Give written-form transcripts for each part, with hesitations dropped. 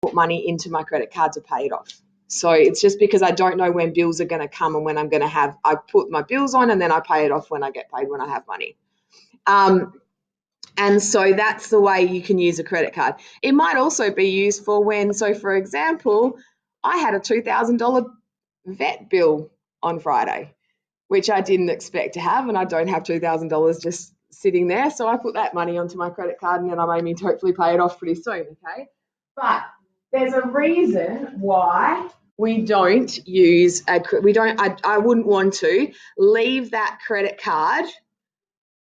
put money into my credit card to pay it off. So it's just because I don't know when bills are going to come and when I'm going to have, I put my bills on and then I pay it off when I get paid, when I have money. And so that's the way you can use a credit card. It might also be used for when, so for example, I had a $2,000 vet bill on Friday, which I didn't expect to have, and I don't have $2,000 just sitting there. So I put that money onto my credit card and then I'm aiming to hopefully pay it off pretty soon, okay? But there's a reason why we don't use I wouldn't want to leave that credit card,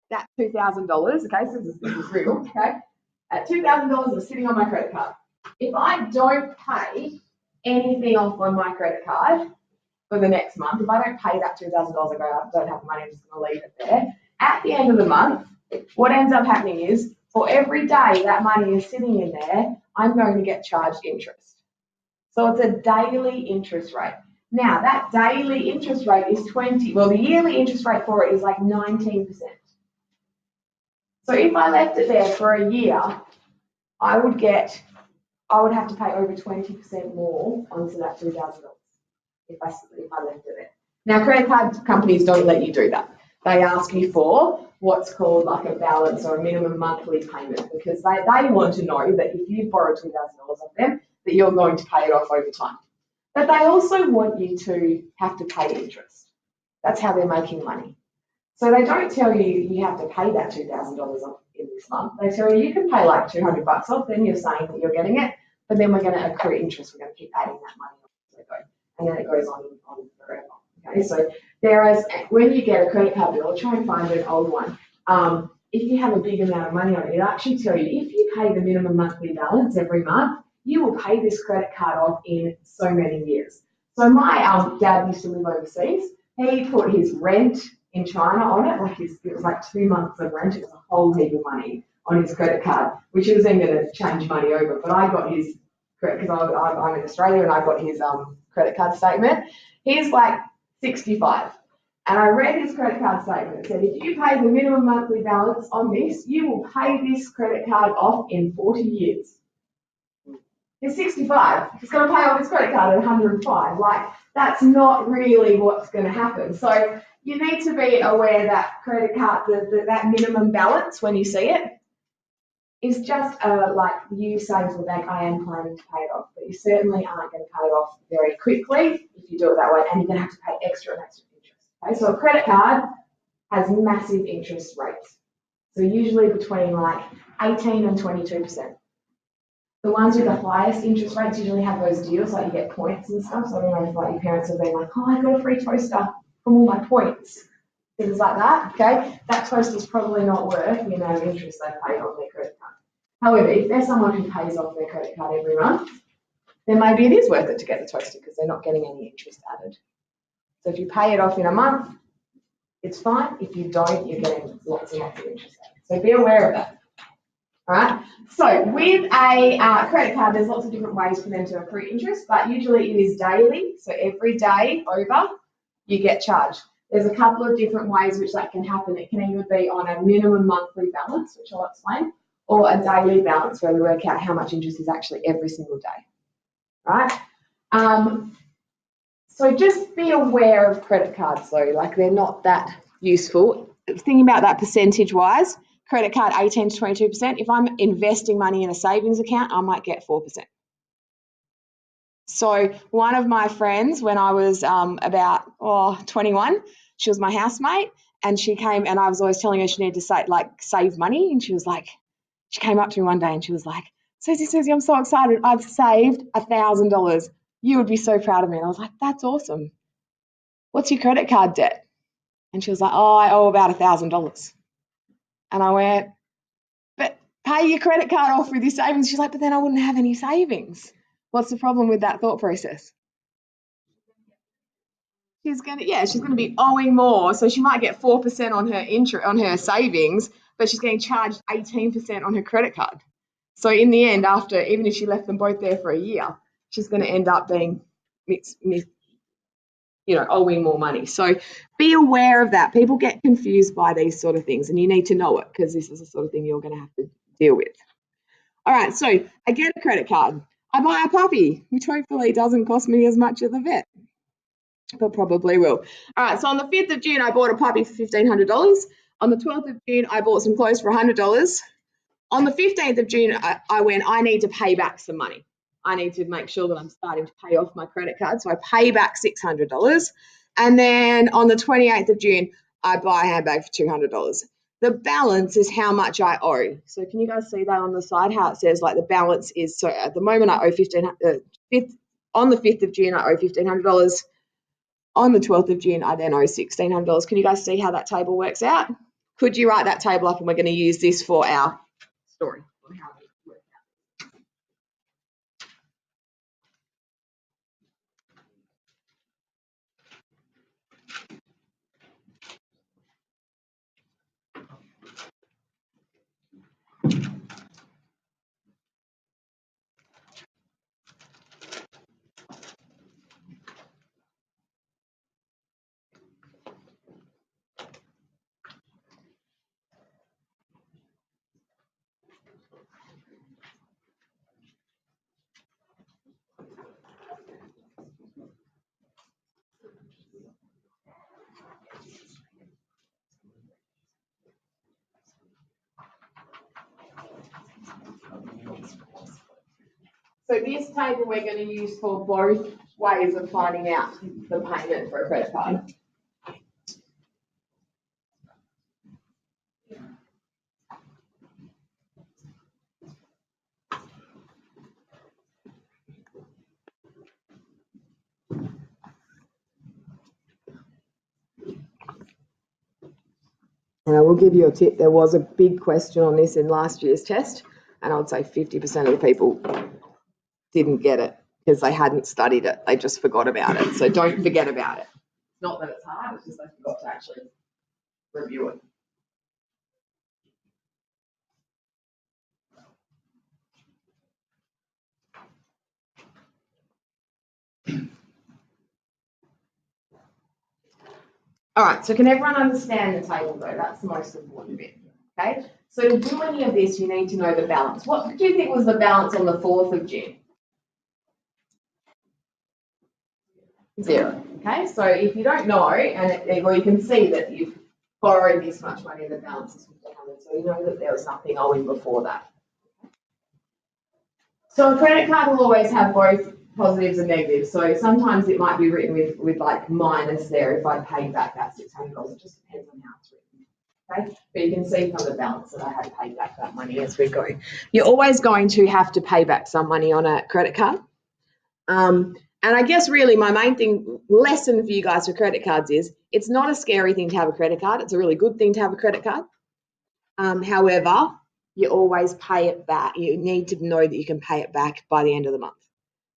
that $2,000, okay, so this is real, okay? At $2,000 is sitting on my credit card. If I don't pay anything off on my credit card for the next month, if I don't pay that $2,000, I go, I don't have the money, I'm just going to leave it there. At the end of the month, what ends up happening is for every day that money is sitting in there, I'm going to get charged interest. So it's a daily interest rate. Now, that daily interest rate is the yearly interest rate for it is like 19%. So if I left it there for a year, I would have to pay over 20% more onto that $2,000 if I left it there. Now, credit card companies don't let you do that. They ask you for what's called like a balance or a minimum monthly payment, because they want to know that if you borrow $2,000 off them, that you're going to pay it off over time. But they also want you to have to pay interest. That's how they're making money. So they don't tell you have to pay that $2,000 off in this month. They tell you can pay like $200 off, then you're saying that you're getting it, but then we're going to accrue interest. We're going to keep adding that money on, and then it goes on forever. Okay, so whereas when you get a credit card bill, try and find an old one. If you have a big amount of money on it, it'll actually tell you if you pay the minimum monthly balance every month, you will pay this credit card off in so many years. So my dad used to live overseas. He put his rent in China on it, it was like 2 months of rent. It was a whole heap of money on his credit card, which he was then going to change money over. But I got his credit, because I'm in Australia, and I got his credit card statement. He's like 65. And I read his credit card statement. It said, if you pay the minimum monthly balance on this, you will pay this credit card off in 40 years. He's 65. He's going to pay off his credit card at 105. Like, that's not really what's going to happen. So you need to be aware that credit card, that minimum balance when you see it, is just like you saying to the bank, I am planning to pay it off, but you certainly aren't going to pay it off very quickly if you do it that way, and you're going to have to pay extra and extra interest. Okay, so a credit card has massive interest rates, so usually between like 18 and 22%. The ones with the highest interest rates usually have those deals, like you get points and stuff. So I don't know if like your parents have been like, oh, I got a free toaster from all my points, things like that. Okay, that toaster's probably not worth the amount of interest they paid on their credit card. However, if they're someone who pays off their credit card every month, then maybe it is worth it to get the toaster because they're not getting any interest added. So if you pay it off in a month, it's fine. If you don't, you're getting lots and lots of interest added. So be aware of that. All right. So with a credit card, there's lots of different ways for them to accrue interest, but usually it is daily. So every day over, you get charged. There's a couple of different ways which that can happen. It can either be on a minimum monthly balance, which I'll explain, or a daily balance where we work out how much interest is actually every single day. Right? So just be aware of credit cards though, like they're not that useful. Thinking about that percentage-wise, credit card 18 to 22%. If I'm investing money in a savings account, I might get 4%. So one of my friends, when I was about 21, she was my housemate, and she came, and I was always telling her she needed to save money, and she came up to me one day and she was like, Susie, I'm so excited. I've saved $1,000. You would be so proud of me. And I was like, that's awesome. What's your credit card debt? And she was like, I owe about $1,000. And I went, but pay your credit card off with your savings. She's like, but then I wouldn't have any savings. What's the problem with that thought process? She's going to be owing more. So she might get 4% on her savings, but she's getting charged 18% on her credit card. So in the end, after, even if she left them both there for a year, she's going to end up being, owing more money. So be aware of that. People get confused by these sort of things, and you need to know it because this is the sort of thing you're going to have to deal with. All right, so I get a credit card. I buy a puppy, which hopefully doesn't cost me as much at the vet, but probably will. All right, so on the 5th of June, I bought a puppy for $1,500. On the 12th of June, I bought some clothes for $100. On the 15th of June, I went, I need to pay back some money. I need to make sure that I'm starting to pay off my credit card. So I pay back $600. And then on the 28th of June, I buy a handbag for $200. The balance is how much I owe. So can you guys see that on the side, how it says like the balance is, so at the moment I owe on the 5th of June, I owe $1,500. On the 12th of June, I then owe $1,600. Can you guys see how that table works out? Could you write that table up, and we're going to use this for our story on how it works out. So this table we're going to use for both ways of finding out the payment for a credit card. And I will give you a tip. There was a big question on this in last year's test, and I would say 50% of the people didn't get it because they hadn't studied it. They just forgot about it. So don't forget about it. It's not that it's hard, it's just they forgot to actually review it. All right, so can everyone understand the table though? That's the most important bit, okay? So to do any of this, you need to know the balance. What do you think was the balance on the 4th of June? 0, okay? So if you don't know, or you can see that you've borrowed this much money and the balance is 1,500, so you know that there was nothing owing before that. So a credit card will always have both positives and negatives. So sometimes it might be written with like minus there if I paid back that $600. It just depends on how it's written. Okay? But you can see from the balance that I had paid back that money as we go. You're always going to have to pay back some money on a credit card. And I guess really my main lesson for you guys for credit cards is it's not a scary thing to have a credit card. It's a really good thing to have a credit card. However, you always pay it back. You need to know that you can pay it back by the end of the month.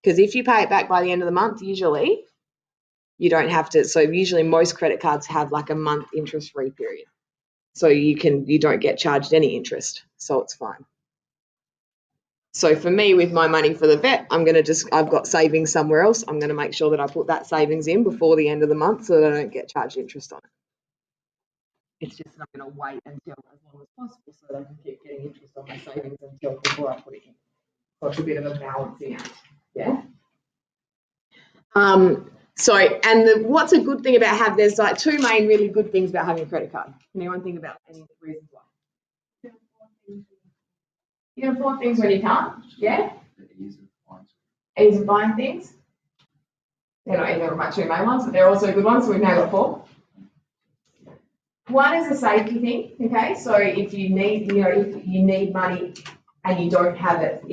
Because if you pay it back by the end of the month, usually you don't have to. So usually most credit cards have like a month interest-free period. So you don't get charged any interest. So it's fine. So for me, with my money for the vet, I've got savings somewhere else. I'm going to make sure that I put that savings in before the end of the month so that I don't get charged interest on it. It's just that I'm going to wait until as long as possible so that I can keep getting interest on my savings before I put it in. So it's a bit of a balancing act. Yeah. What's a good thing about there's like two main really good things about having a credit card. Can anyone think about any reasons why? You can afford things when you can't, yeah? Ease of buying things. They're not either of my two main ones, but they're also good ones, so we've now got 4. One is a safety thing, okay? So if you need money and you don't have it,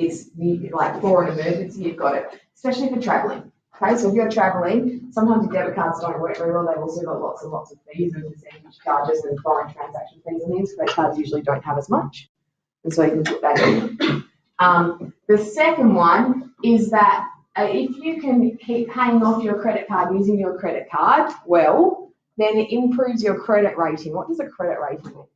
like for an emergency, you've got it, especially for traveling. Okay, so if you're traveling, sometimes your debit cards don't work very well. They've also got lots and lots of fees and percentage charges and foreign transaction fees and things. Credit cards usually don't have as much. And so you can put that in. The second one is that if you can keep paying off your credit card using your credit card well, then it improves your credit rating. What does a credit rating mean?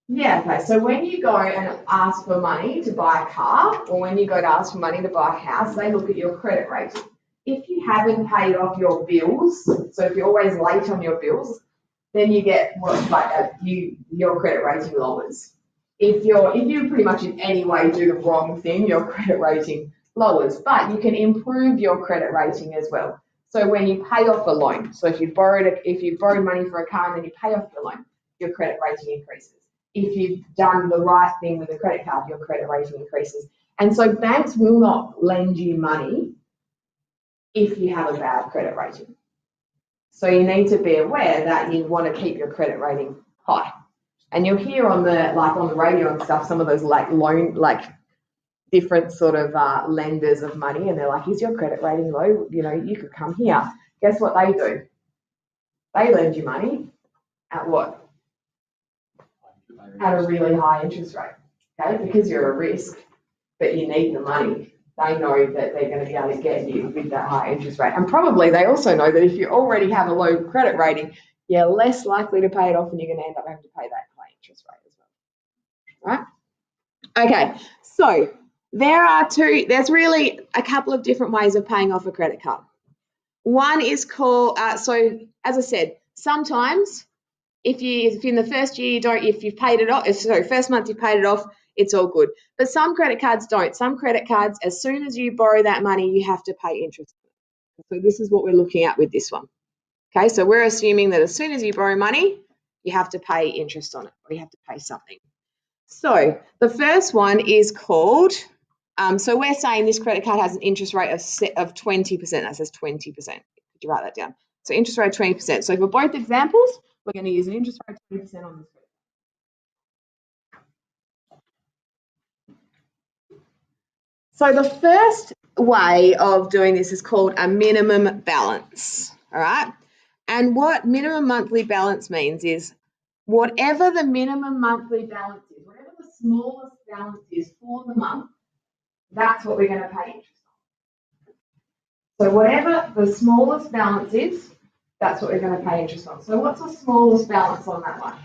Yeah, okay, so when you go and ask for money to buy a car, or when you go to ask for money to buy a house, they look at your credit rating. If you haven't paid off your bills, so if you're always late on your bills, then you get your credit rating lowers. if you pretty much in any way do the wrong thing, your credit rating lowers. But you can improve your credit rating as well. So when you pay off a loan, so if you borrowed money for a car and then you pay off the loan, your credit rating increases. If you've done the right thing with a credit card, your credit rating increases. And so banks will not lend you money if you have a bad credit rating. So you need to be aware that you want to keep your credit rating high. And you'll hear on the radio and stuff, some of those different sort of lenders of money, and they're like, is your credit rating low? You know, you could come here. Guess what they do? They lend you money at what? At a really high interest rate, okay? Because you're a risk, but you need the money. They know that they're going to be able to get you with that high interest rate. And probably they also know that if you already have a low credit rating, you're less likely to pay it off and you're going to end up having to pay that high interest rate as well, right? Okay, so there's really a couple of different ways of paying off a credit card. One is called, so as I said, sometimes if in the first year if you've paid it off, first month you paid it off, it's all good. But some credit cards don't. Some credit cards, as soon as you borrow that money, you have to pay interest. So this is what we're looking at with this one. Okay, so we're assuming that as soon as you borrow money, you have to pay interest on it, or you have to pay something. So the first one is called, so we're saying this credit card has an interest rate of 20%. That says 20%. Could you write that down? So interest rate 20%. So for both examples, we're going to use an interest rate of 20% on this credit. So the first way of doing this is called a minimum balance, all right? And what minimum monthly balance means is whatever the minimum monthly balance is, whatever the smallest balance is for the month, that's what we're going to pay interest on. So whatever the smallest balance is, that's what we're going to pay interest on. So what's the smallest balance on that one?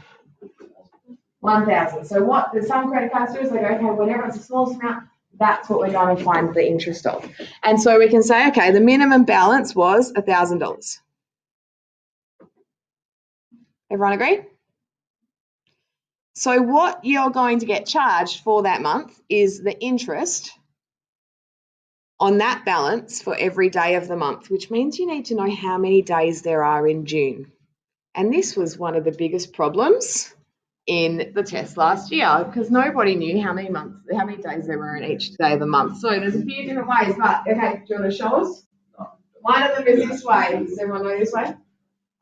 1,000. So what some credit cards do is they go, okay, whatever it's the smallest amount, that's what we're going to find the interest of. And so we can say, okay, the minimum balance was $1,000. Everyone agree? So what you're going to get charged for that month is the interest on that balance for every day of the month, which means you need to know how many days there are in June. And this was one of the biggest problems in the test last year because nobody knew how many days there were in each day of the month. So there's a few different ways, but okay, do you want to show us? One of them is this way. Does everyone know this way?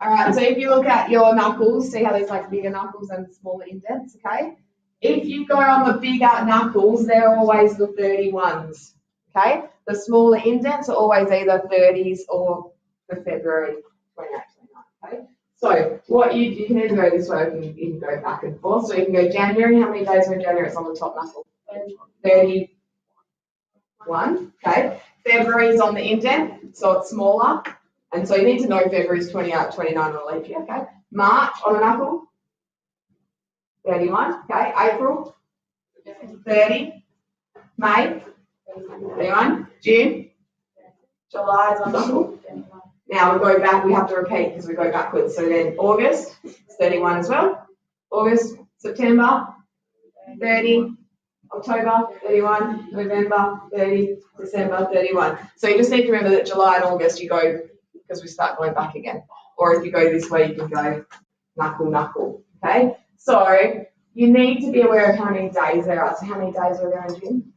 All right, so if you look at your knuckles, see how there's like bigger knuckles and smaller indents, okay? If you go on the bigger knuckles, they're always the 31s, okay? The smaller indents are always either 30s or for February 28, 29, okay? So what you can either go this way or you can go back and forth. So you can go January. How many days are in January? It's on the top knuckle. 31. Okay. February is on the indent, so it's smaller. And so you need to know February is 28, 29 on a leap year. Okay. March on the knuckle. 31. Okay. April. 30. May. 31. June. July is on the knuckle. Now we go back, we have to repeat because we go backwards. So then August, it's 31 as well. August, September, 30, October, 31, November, 30, December, 31. So you just need to remember that July and August you go, because we start going back again. Or if you go this way, you can go knuckle, knuckle, okay? So you need to be aware of how many days there are. So how many days are there in June?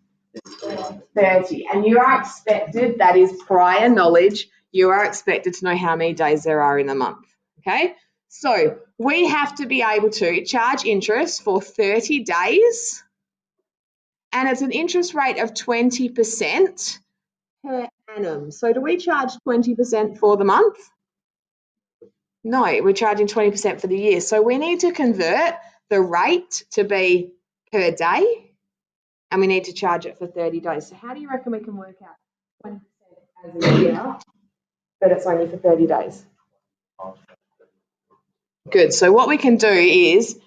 30. And you are expected, that is prior knowledge, you are expected to know how many days there are in a month, okay? So we have to be able to charge interest for 30 days, and it's an interest rate of 20% per annum. So do we charge 20% for the month? No, we're charging 20% for the year. So we need to convert the rate to be per day, and we need to charge it for 30 days. So how do you reckon we can work out 20% as a year? But it's only for 30 days. Good. So what we can do is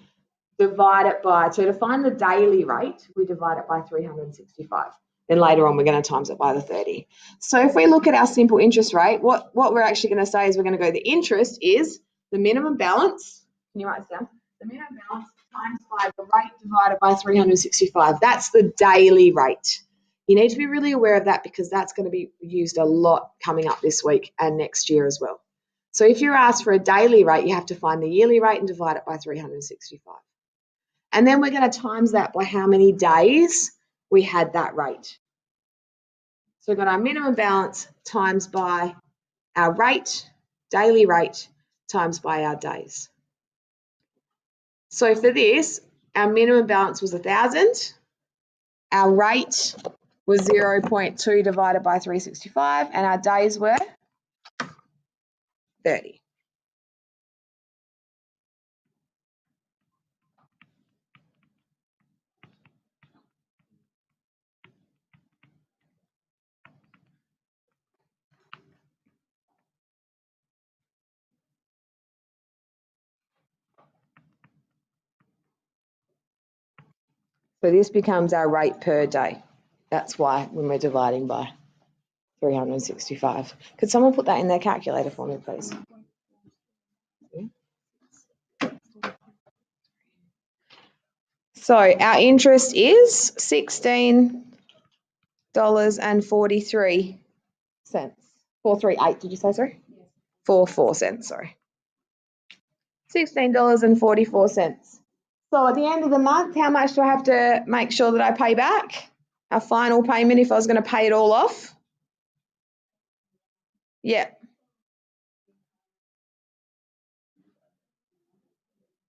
divide it by, so to find the daily rate, we divide it by 365. Then later on, we're going to times it by the 30. So if we look at our simple interest rate, what we're actually going to say is we're going to go, the interest is the minimum balance. Can you write this down? The minimum balance times by the rate divided by 365. That's the daily rate. You need to be really aware of that because that's going to be used a lot coming up this week and next year as well. So if you're asked for a daily rate, you have to find the yearly rate and divide it by 365. And then we're going to times that by how many days we had that rate. So we've got our minimum balance times by our rate, daily rate, times by our days. So for this, our minimum balance was 1,000. Our rate was 0.2 divided by 365, and our days were 30. So this becomes our rate per day. That's why when we're dividing by 365. Could someone put that in their calculator for me, please? So our interest is $16.43. 438, did you say, sorry? 44 cents, sorry. $16.44. So at the end of the month, how much do I have to make sure that I pay back? Our final payment if I was going to pay it all off? Yeah.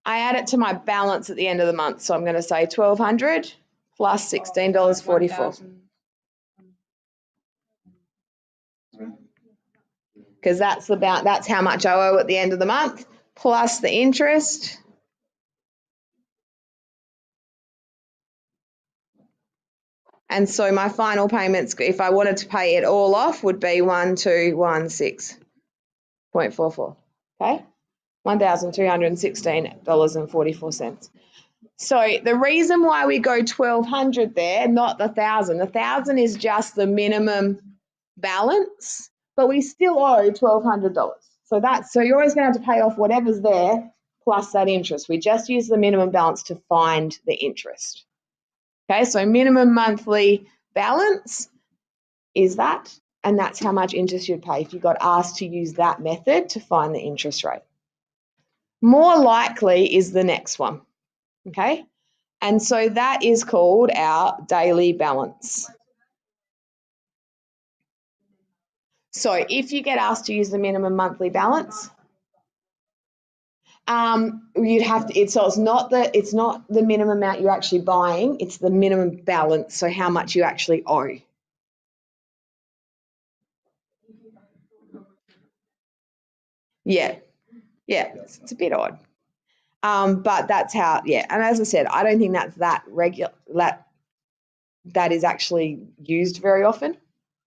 I add it to my balance at the end of the month. So I'm going to say $1,200 plus $16.44. Because that's how much I owe at the end of the month, plus the interest. And so my final payments, if I wanted to pay it all off, would be 1,216.44. Okay, $1,216.44. So the reason why we go 1,200 there, not the 1,000. The 1,000 is just the minimum balance, but we still owe $1,200. So you're always going to have to pay off whatever's there plus that interest. We just use the minimum balance to find the interest. Okay, so minimum monthly balance is that, and that's how much interest you'd pay if you got asked to use that method to find the interest rate. More likely is the next one, okay? And so that is called our daily balance. So if you get asked to use the minimum monthly balance, you'd have to. So it's not the minimum amount you're actually buying. It's the minimum balance. So how much you actually owe. Yeah, it's a bit odd, but that's how. Yeah, and as I said, I don't think that's that regular. That is actually used very often.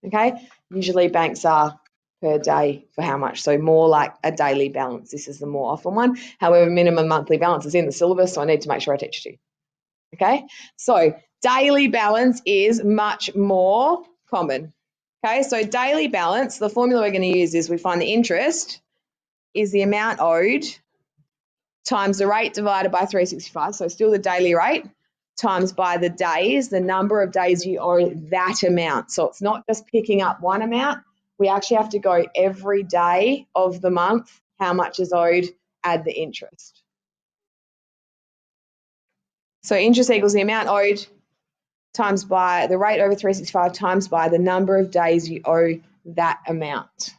Okay, usually banks are per day for how much, so more like a daily balance. This is the more often one. However, minimum monthly balance is in the syllabus, so I need to make sure I teach it to you. Okay, so daily balance is much more common. Okay, so daily balance, the formula we're going to use is we find the interest is the amount owed times the rate divided by 365, so still the daily rate, times by the days, the number of days you owe that amount. So it's not just picking up one amount. We actually have to go every day of the month, how much is owed, add the interest. So interest equals the amount owed times by the rate over 365 times by the number of days you owe that amount.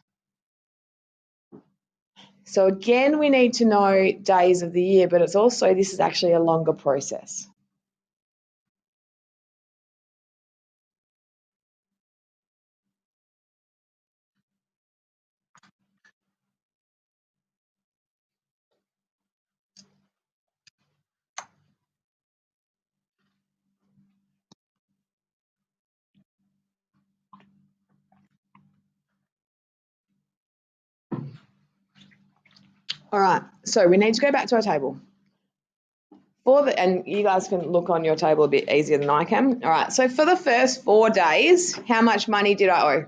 So again, we need to know days of the year, but it's also, this is actually a longer process. All right, so we need to go back to our table. And you guys can look on your table a bit easier than I can. All right, so for the first 4 days, how much money did I owe?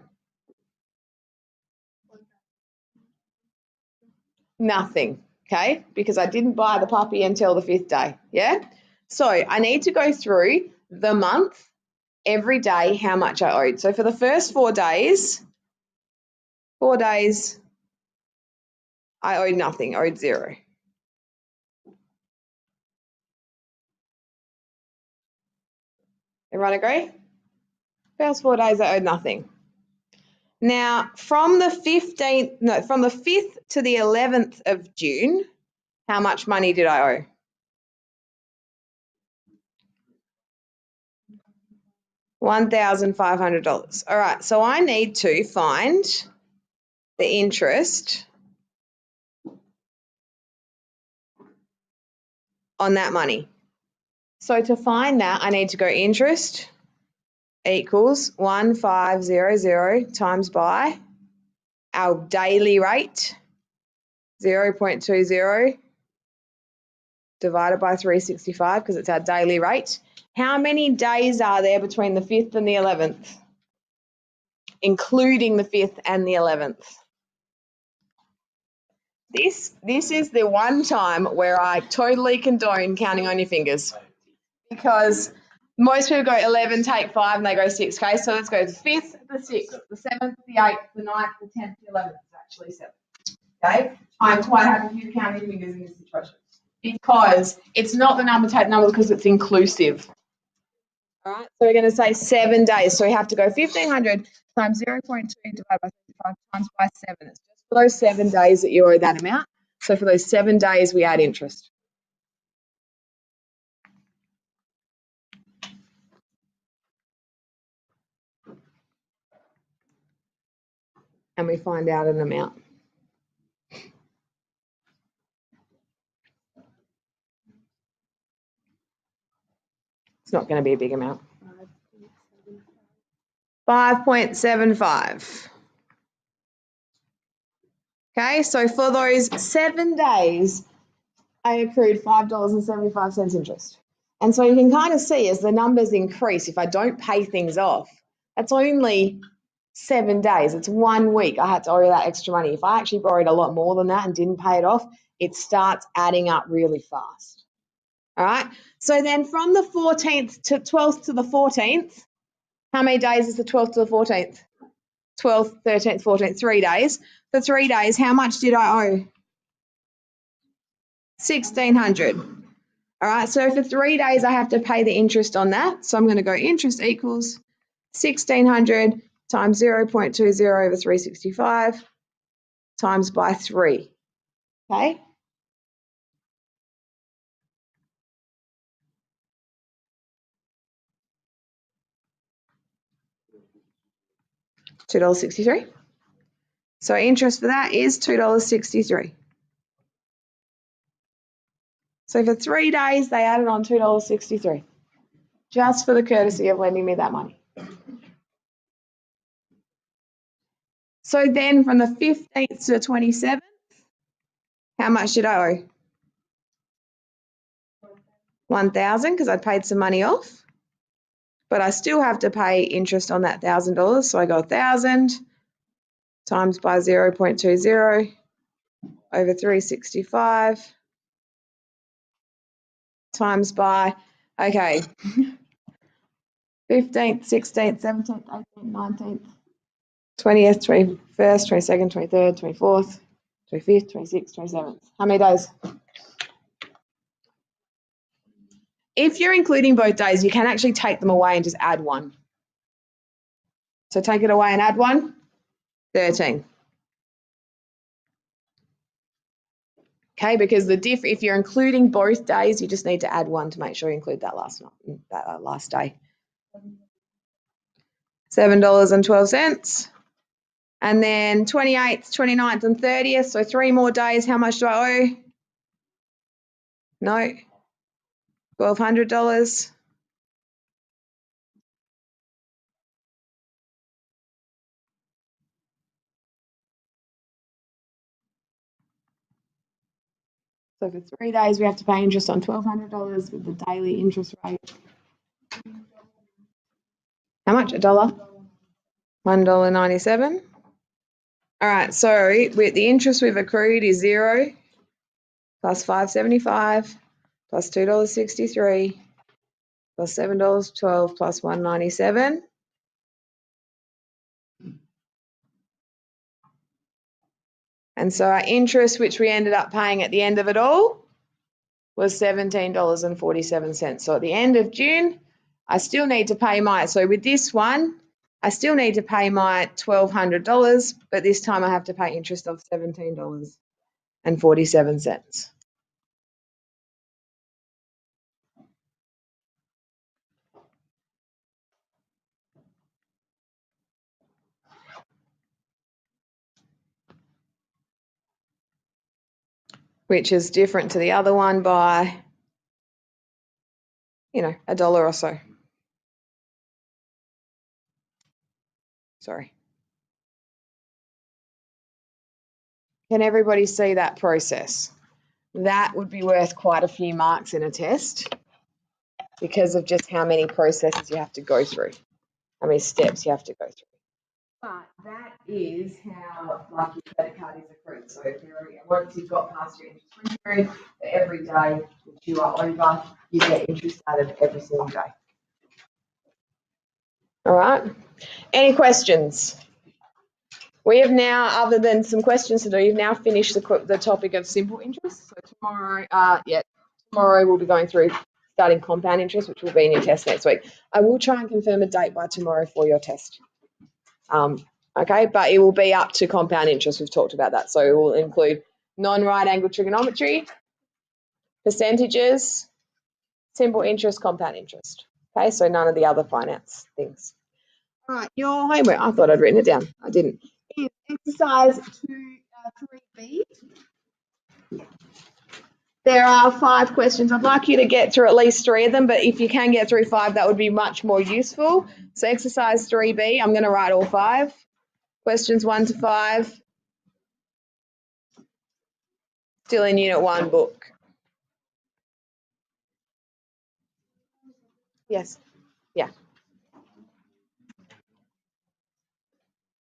Nothing. okay, because I didn't buy the puppy until the 5th day, yeah? So I need to go through the month, every day, how much I owed. So for the first 4 days, I owed nothing, owed 0. Everyone agree? First 4 days I owed nothing. Now, from the 5th to the 11th of June, how much money did I owe? $1,500. All right, so I need to find the interest on that money. So to find that, I need to go interest equals 1500 times by our daily rate, 0.20 divided by 365 because it's our daily rate. How many days are there between the 5th and the 11th, including the 5th and the 11th? This is the one time where I totally condone counting on your fingers, because most people go 11, take 5, and they go 6. Okay, so let's go the 5th, the 6th, the 7th, the 8th, the 9th, the 10th, the 11th. It's actually 7. Okay, I'm quite happy for you to count your fingers in this situation because it's not the number, take number, because it's inclusive. All right, so we're going to say 7 days. So we have to go 1,500 times 0.2 divided by 35 times by 7. It's just for those 7 days that you owe that amount. So for those 7 days, we add interest. And we find out an amount. It's not going to be a big amount. 5.75. Okay, so for those 7 days, I accrued $5.75 interest. And so you can kind of see as the numbers increase, if I don't pay things off, that's only 7 days. It's 1 week I had to owe that extra money. If I actually borrowed a lot more than that and didn't pay it off, it starts adding up really fast. All right, so then from the 14th to 12th to the 14th, how many days is the 12th to the 14th? 12th, 13th, 14th, 3 days. For 3 days, how much did I owe? 1,600. All right, so for 3 days, I have to pay the interest on that. So I'm going to go interest equals 1,600 times 0.20 over 365 times by 3. Okay? $2.63. So interest for that is $2.63. So for 3 days, they added on $2.63 just for the courtesy of lending me that money. So then from the 15th to the 27th, how much did I owe? 1,000 because I paid some money off, but I still have to pay interest on that $1,000. So I go 1,000 times by 0.20 over 365 times by, okay, 15th, 16th, 17th, 18th, 19th, 20th, 21st, 22nd, 23rd, 24th, 25th, 26th, 27th. How many days? If you're including both days, you can actually take them away and just add 1. So take it away and add 1, 13. Okay, because if you're including both days, you just need to add 1 to make sure you include that last day. $7.12. And then 28th, 29th, and 30th, so 3 more days. How much do I owe? No. $1,200. So for 3 days, we have to pay interest on $1,200 with the daily interest rate. How much? $1? $1.97. All right, so the interest we've accrued is 0. plus $5.75 plus $2.63 plus $7.12 plus $1.97. And so our interest, which we ended up paying at the end of it all, was $17.47. So at the end of June, I still need to pay so with this one, I still need to pay my $1,200, but this time I have to pay interest of $17.47. Which is different to the other one by, $1 or so. Sorry. Can everybody see that process? That would be worth quite a few marks in a test because of just how many processes you have to go through, how many steps you have to go through. But that is how your credit card is accrued. So once you've got past your interest period, for every day that you are over, you get interest added every single day. All right. Any questions? We have now, other than some questions to do, you've now finished the topic of simple interest. So tomorrow we'll be going through starting compound interest, which will be in your test next week. I will try and confirm a date by tomorrow for your test. Okay, but it will be up to compound interest. We've talked about that. So it will include non-right angle trigonometry, percentages, simple interest, compound interest. Okay, so none of the other finance things. All right, your homework. I thought I'd written it down. I didn't. Exercise 3B. There are 5 questions. I'd like you to get through at least 3 of them, but if you can get through 5, that would be much more useful. So exercise 3B, I'm going to write all 5. Questions 1 to 5. Still in Unit 1 book. Yes. Yeah.